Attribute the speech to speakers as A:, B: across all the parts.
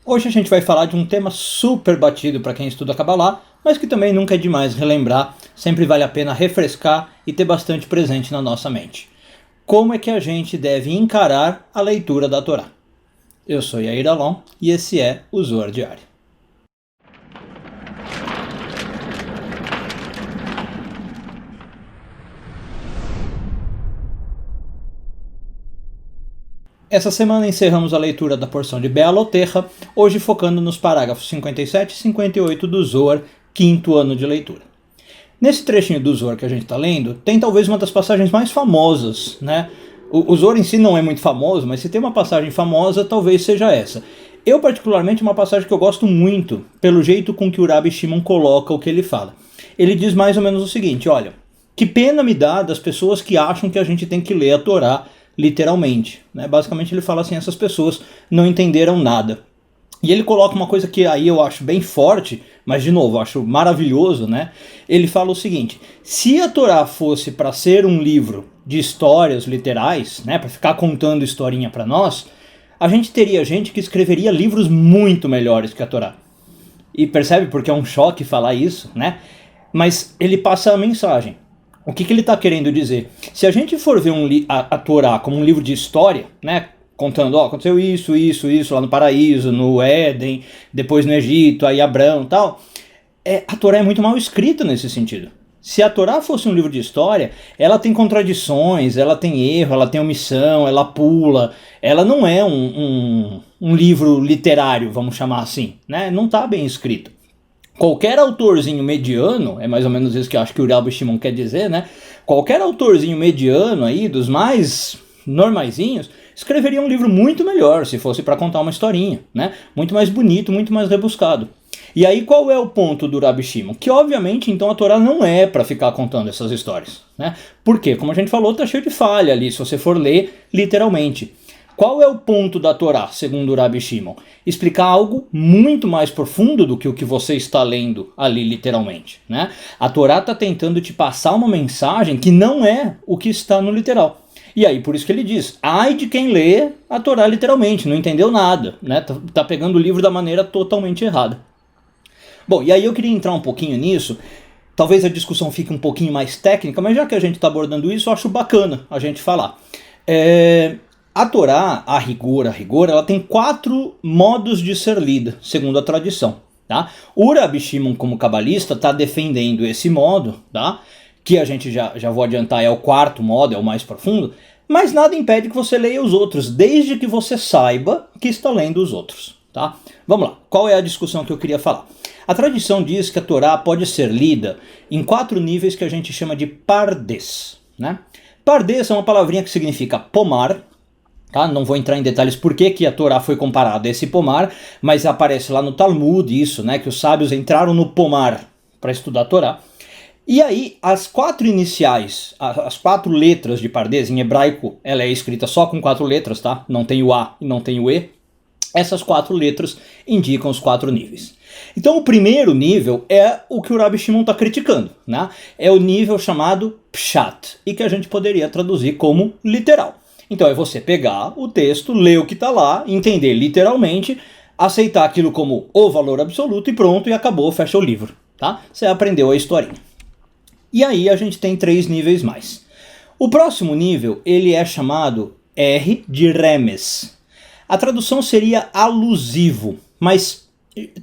A: Hoje a gente vai falar de um tema super batido para quem estuda Kabbalah, mas que também nunca é demais relembrar, sempre vale a pena refrescar e ter bastante presente na nossa mente. Como é que a gente deve encarar a leitura da Torá? Eu sou Yair Alon e esse é o Zohar Diário. Essa semana encerramos a leitura da porção de Bealoterra, hoje focando nos parágrafos 57 e 58 do Zohar, quinto ano de leitura. Nesse trechinho do Zohar que a gente está lendo, tem talvez uma das passagens mais famosas, né? O Zohar em si não é muito famoso, mas se tem uma passagem famosa, talvez seja essa. Eu, particularmente, uma passagem que eu gosto muito, pelo jeito com que o Rabbi Shimon coloca o que ele fala. Ele diz mais ou menos o seguinte, olha, que pena me dá das pessoas que acham que a gente tem que ler a Torá literalmente, né? Basicamente ele fala assim, essas pessoas não entenderam nada. E ele coloca uma coisa que aí eu acho bem forte, mas de novo, eu acho maravilhoso, né? Ele fala o seguinte, se a Torá fosse para ser um livro de histórias literais, né, para ficar contando historinha para nós, a gente teria gente que escreveria livros muito melhores que a Torá. E percebe porque é um choque falar isso, né? Mas ele passa a mensagem. O que ele está querendo dizer? Se a gente for ver a Torá como um livro de história, né, contando, ó, aconteceu isso lá no paraíso, no Éden, depois no Egito, aí Abrão e tal, a Torá é muito mal escrita nesse sentido. Se a Torá fosse um livro de história, ela tem contradições, ela tem erro, ela tem omissão, ela pula, ela não é um livro literário, vamos chamar assim, né? Não está bem escrito. Qualquer autorzinho mediano, é mais ou menos isso que eu acho que o Rabbi Shimon quer dizer, né? Qualquer autorzinho mediano aí, dos mais normaizinhos, escreveria um livro muito melhor se fosse para contar uma historinha, né? Muito mais bonito, muito mais rebuscado. E aí qual é o ponto do Rabbi Shimon? Que obviamente então a Torá não é para ficar contando essas histórias, né? Por quê? Como a gente falou, tá cheio de falha ali, se você for ler literalmente. Qual é o ponto da Torá, segundo o Rabbi Shimon? Explicar algo muito mais profundo do que o que você está lendo ali literalmente, né? A Torá está tentando te passar uma mensagem que não é o que está no literal. E aí, por isso que ele diz, ai de quem lê a Torá literalmente, não entendeu nada, né? Tá pegando o livro da maneira totalmente errada. Bom, e aí eu queria entrar um pouquinho nisso. Talvez a discussão fique um pouquinho mais técnica, mas já que a gente está abordando isso, eu acho bacana a gente falar. A Torá, a rigor, ela tem 4 modos de ser lida, segundo a tradição. Tá? O Rabbi Shimon, como cabalista, está defendendo esse modo, tá? Que a gente já vou adiantar, é o 4º modo, é o mais profundo, mas nada impede que você leia os outros, desde que você saiba que está lendo os outros. Tá? Vamos lá, qual é a discussão que eu queria falar? A tradição diz que a Torá pode ser lida em 4 níveis que a gente chama de pardes. Né? Pardes é uma palavrinha que significa pomar. Tá? Não vou entrar em detalhes por que a Torá foi comparada a esse pomar, mas aparece lá no Talmud isso, né, que os sábios entraram no pomar para estudar a Torá. E aí, as 4 iniciais, as 4 letras de Pardes, em hebraico, ela é escrita só com 4 letras, tá? Não tem o A e não tem o E. Essas 4 letras indicam os 4 níveis. Então o primeiro nível é o que o Rabbi Shimon está criticando, né? É o nível chamado Pshat, e que a gente poderia traduzir como literal. Então é você pegar o texto, ler o que está lá, entender literalmente, aceitar aquilo como o valor absoluto e pronto, e acabou, fecha o livro. Tá? Você aprendeu a historinha. E aí a gente tem 3 níveis mais. O próximo nível, ele é chamado R de Remes. A tradução seria alusivo, mas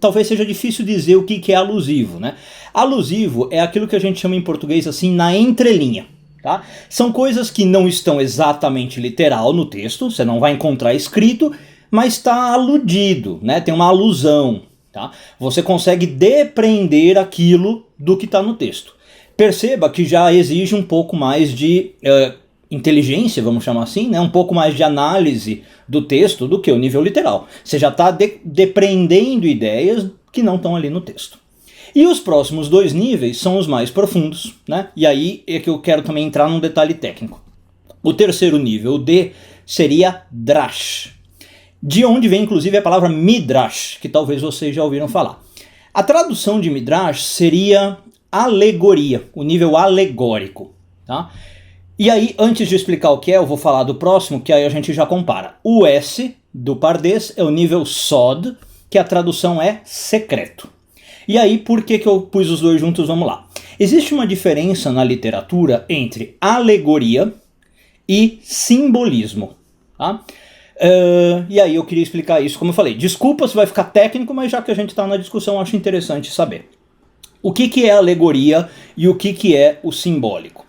A: talvez seja difícil dizer o que é alusivo, né? Alusivo é aquilo que a gente chama em português assim, na entrelinha. Tá? São coisas que não estão exatamente literal no texto, você não vai encontrar escrito, mas está aludido, né? Tem uma alusão. Tá? Você consegue depreender aquilo do que está no texto. Perceba que já exige um pouco mais de inteligência, vamos chamar assim, né? Um pouco mais de análise do texto do que o nível literal. Você já está depreendendo ideias que não estão ali no texto. E os próximos 2 níveis são os mais profundos, né? E aí é que eu quero também entrar num detalhe técnico. O terceiro nível, o D, seria Drash. De onde vem inclusive a palavra Midrash, que talvez vocês já ouviram falar. A tradução de Midrash seria alegoria, o nível alegórico. Tá? E aí, antes de explicar o que é, eu vou falar do próximo, que aí a gente já compara. O S do Pardes é o nível Sod, que a tradução é secreto. E aí, por que eu pus os dois juntos? Vamos lá. Existe uma diferença na literatura entre alegoria e simbolismo. Tá? E aí eu queria explicar isso, como eu falei. Desculpa se vai ficar técnico, mas já que a gente está na discussão, acho interessante saber. O que é alegoria e o que é o simbólico?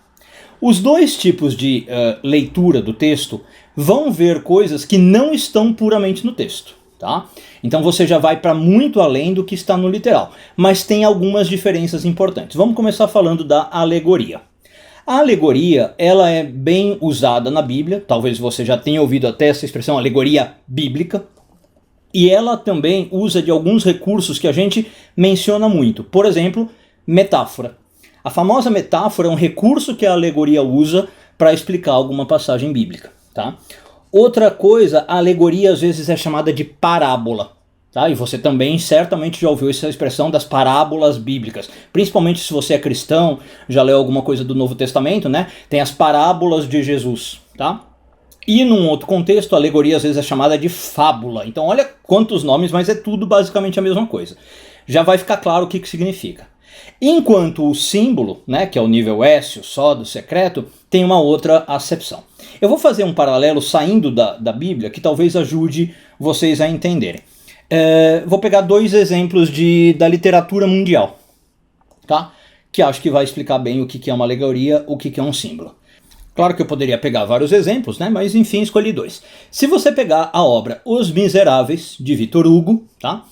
A: Os dois tipos de leitura do texto vão ver coisas que não estão puramente no texto. Tá? Então você já vai para muito além do que está no literal, mas tem algumas diferenças importantes. Vamos começar falando da alegoria. A alegoria, ela é bem usada na Bíblia, talvez você já tenha ouvido até essa expressão alegoria bíblica, e ela também usa de alguns recursos que a gente menciona muito. Por exemplo, metáfora. A famosa metáfora é um recurso que a alegoria usa para explicar alguma passagem bíblica. Tá? Outra coisa, a alegoria às vezes é chamada de parábola. Tá? E você também certamente já ouviu essa expressão das parábolas bíblicas. Principalmente se você é cristão, já leu alguma coisa do Novo Testamento, né? Tem as parábolas de Jesus. Tá? E num outro contexto, a alegoria às vezes é chamada de fábula. Então olha quantos nomes, mas é tudo basicamente a mesma coisa. Já vai ficar claro o que significa. Enquanto o símbolo, né, que é o nível S, o sódio secreto, tem uma outra acepção. Eu vou fazer um paralelo saindo da Bíblia que talvez ajude vocês a entenderem. Vou pegar dois exemplos da literatura mundial, tá? Que acho que vai explicar bem o que é uma alegoria, o que é um símbolo. Claro que eu poderia pegar vários exemplos, né? Mas enfim, escolhi dois. Se você pegar a obra Os Miseráveis, de Victor Hugo, tá?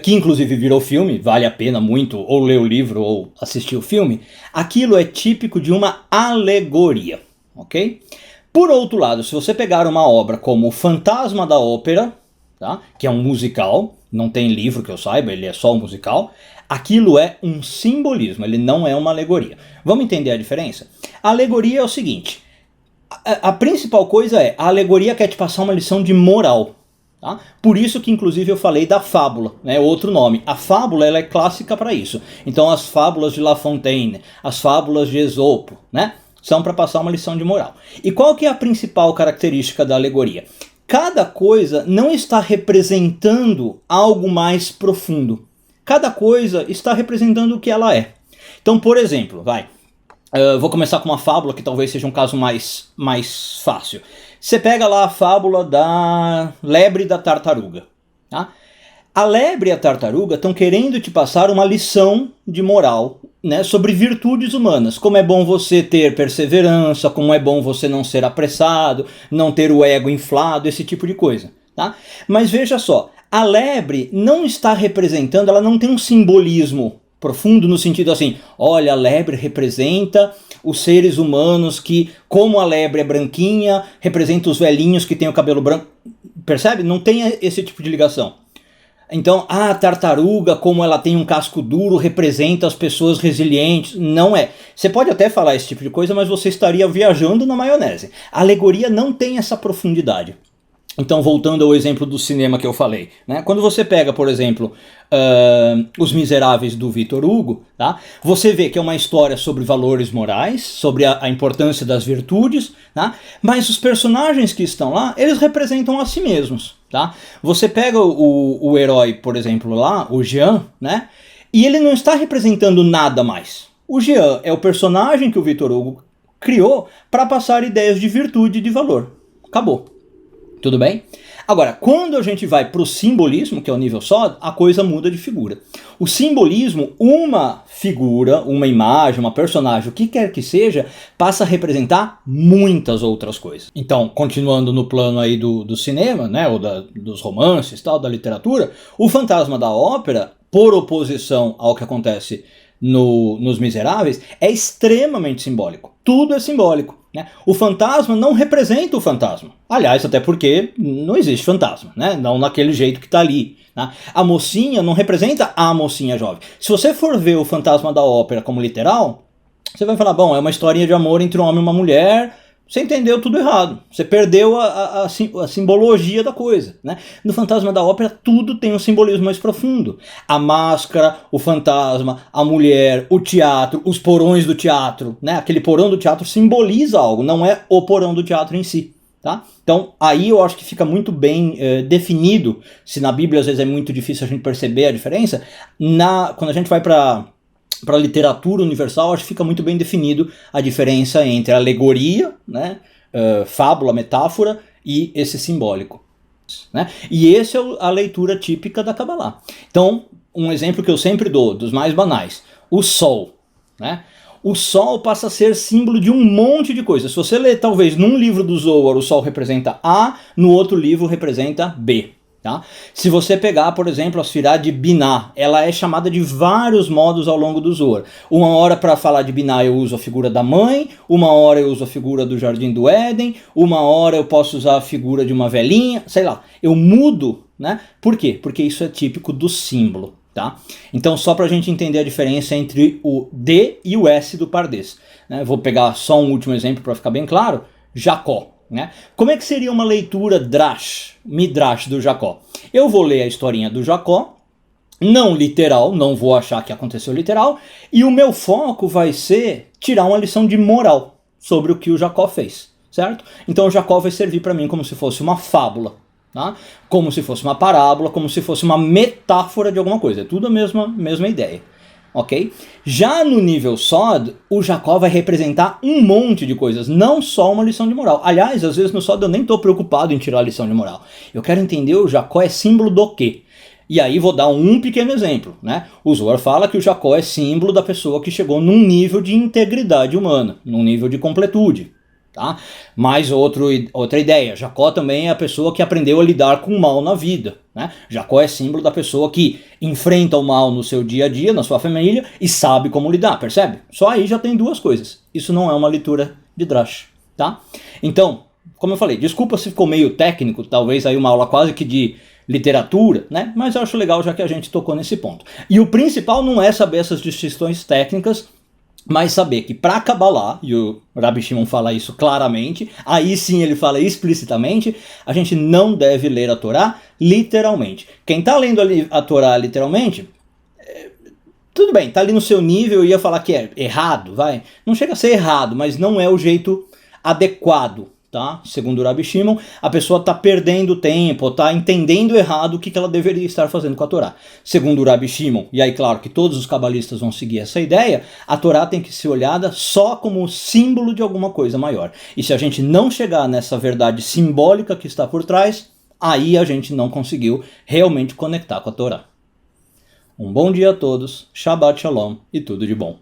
A: Que inclusive virou filme, vale a pena muito ou ler o livro ou assistir o filme, aquilo é típico de uma alegoria, ok? Por outro lado, se você pegar uma obra como O Fantasma da Ópera, tá? Que é um musical, não tem livro que eu saiba, ele é só um musical, aquilo é um simbolismo, ele não é uma alegoria. Vamos entender a diferença? A alegoria é o seguinte, a principal coisa é, a alegoria quer te passar uma lição de moral. Tá? Por isso que inclusive eu falei da fábula, né? Outro nome. A fábula ela é clássica para isso. Então as fábulas de La Fontaine, as fábulas de Esopo, né? São para passar uma lição de moral. E qual que é a principal característica da alegoria? Cada coisa não está representando algo mais profundo. Cada coisa está representando o que ela é. Então, por exemplo, vou começar com uma fábula que talvez seja um caso mais fácil. Você pega lá a fábula da lebre e da tartaruga. Tá? A lebre e a tartaruga estão querendo te passar uma lição de moral, né, sobre virtudes humanas. Como é bom você ter perseverança, como é bom você não ser apressado, não ter o ego inflado, esse tipo de coisa. Tá? Mas veja só, a lebre não está representando, ela não tem um simbolismo profundo no sentido assim, olha, a lebre representa os seres humanos que, como a lebre é branquinha, representa os velhinhos que têm o cabelo branco. Percebe? Não tem esse tipo de ligação. Então, a tartaruga, como ela tem um casco duro, representa as pessoas resilientes. Não é. Você pode até falar esse tipo de coisa, mas você estaria viajando na maionese. A alegoria não tem essa profundidade. Então, voltando ao exemplo do cinema que eu falei, né? Quando você pega, por exemplo, Os Miseráveis do Victor Hugo, tá? Você vê que é uma história sobre valores morais, sobre a importância das virtudes, tá? Mas os personagens que estão lá, eles representam a si mesmos. Tá? Você pega o herói, por exemplo, lá, o Jean, né? E ele não está representando nada mais. O Jean é o personagem que o Victor Hugo criou para passar ideias de virtude e de valor. Acabou. Tudo bem? Agora, quando a gente vai para o simbolismo, que é o nível só, a coisa muda de figura. O simbolismo, uma figura, uma imagem, uma personagem, o que quer que seja, passa a representar muitas outras coisas. Então, continuando no plano aí do cinema, né, ou dos romances, tal, da literatura, o Fantasma da Ópera, por oposição ao que acontece nos Miseráveis, é extremamente simbólico. Tudo é simbólico. Né? O fantasma não representa o fantasma. Aliás, até porque não existe fantasma, né? Não naquele jeito que está ali. Né? A mocinha não representa a mocinha jovem. Se você for ver o Fantasma da Ópera como literal, você vai falar, bom, é uma historinha de amor entre um homem e uma mulher. Você entendeu tudo errado. Você perdeu a simbologia da coisa. Né? No Fantasma da Ópera, tudo tem um simbolismo mais profundo. A máscara, o fantasma, a mulher, o teatro, os porões do teatro. Né? Aquele porão do teatro simboliza algo, não é o porão do teatro em si. Tá? Então aí eu acho que fica muito bem definido, se na Bíblia às vezes é muito difícil a gente perceber a diferença, quando a gente vai para a literatura universal, acho que fica muito bem definido a diferença entre alegoria, né, fábula, metáfora e esse simbólico. Né? E essa é a leitura típica da Kabbalah. Então, um exemplo que eu sempre dou, dos mais banais, o sol. Né? O sol passa a ser símbolo de um monte de coisas. Se você ler, talvez, num livro do Zohar, o sol representa A, no outro livro representa B. Tá? Se você pegar, por exemplo, a Sfirá de Binah, ela é chamada de vários modos ao longo do Zohar. Uma hora para falar de Binah eu uso a figura da mãe, uma hora eu uso a figura do Jardim do Éden, uma hora eu posso usar a figura de uma velhinha, sei lá. Eu mudo, né? Por quê? Porque isso é típico do símbolo. Tá? Então, só para a gente entender a diferença entre o D e o S do Pardes. Né? Vou pegar só um último exemplo para ficar bem claro. Jacó. Né? Como é que seria uma leitura drash, midrash do Jacó? Eu vou ler a historinha do Jacó, não literal, não vou achar que aconteceu literal, e o meu foco vai ser tirar uma lição de moral sobre o que o Jacó fez, certo? Então o Jacó vai servir para mim como se fosse uma fábula. Tá? Como se fosse uma parábola, como se fosse uma metáfora de alguma coisa. É tudo a mesma ideia. Ok? Já no nível Sod, o Jacó vai representar um monte de coisas, não só uma lição de moral. Aliás, às vezes no Sod eu nem estou preocupado em tirar a lição de moral. Eu quero entender o Jacó é símbolo do quê? E aí vou dar um pequeno exemplo. Né? O Zohar fala que o Jacó é símbolo da pessoa que chegou num nível de integridade humana, num nível de completude. Tá? Mais outra ideia, Jacó também é a pessoa que aprendeu a lidar com o mal na vida. Né? Jacó é símbolo da pessoa que enfrenta o mal no seu dia a dia, na sua família, e sabe como lidar, percebe? Só aí já tem duas coisas. Isso não é uma leitura de drash. Tá? Então, como eu falei, desculpa se ficou meio técnico, talvez aí uma aula quase que de literatura, né? Mas eu acho legal já que a gente tocou nesse ponto. E o principal não é saber essas distinções técnicas, mas saber que para Kabbalah, e o Rabbi Shimon fala isso claramente, aí sim ele fala explicitamente, a gente não deve ler a Torá literalmente. Quem está lendo a Torá literalmente, tudo bem, está ali no seu nível, eu ia falar que é errado, vai. Não chega a ser errado, mas não é o jeito adequado. Tá? Segundo o Rabbi Shimon, a pessoa está perdendo tempo, está entendendo errado o que ela deveria estar fazendo com a Torá. Segundo o Rabbi Shimon, e aí claro que todos os cabalistas vão seguir essa ideia, a Torá tem que ser olhada só como símbolo de alguma coisa maior. E se a gente não chegar nessa verdade simbólica que está por trás, aí a gente não conseguiu realmente conectar com a Torá. Um bom dia a todos, Shabbat Shalom e tudo de bom.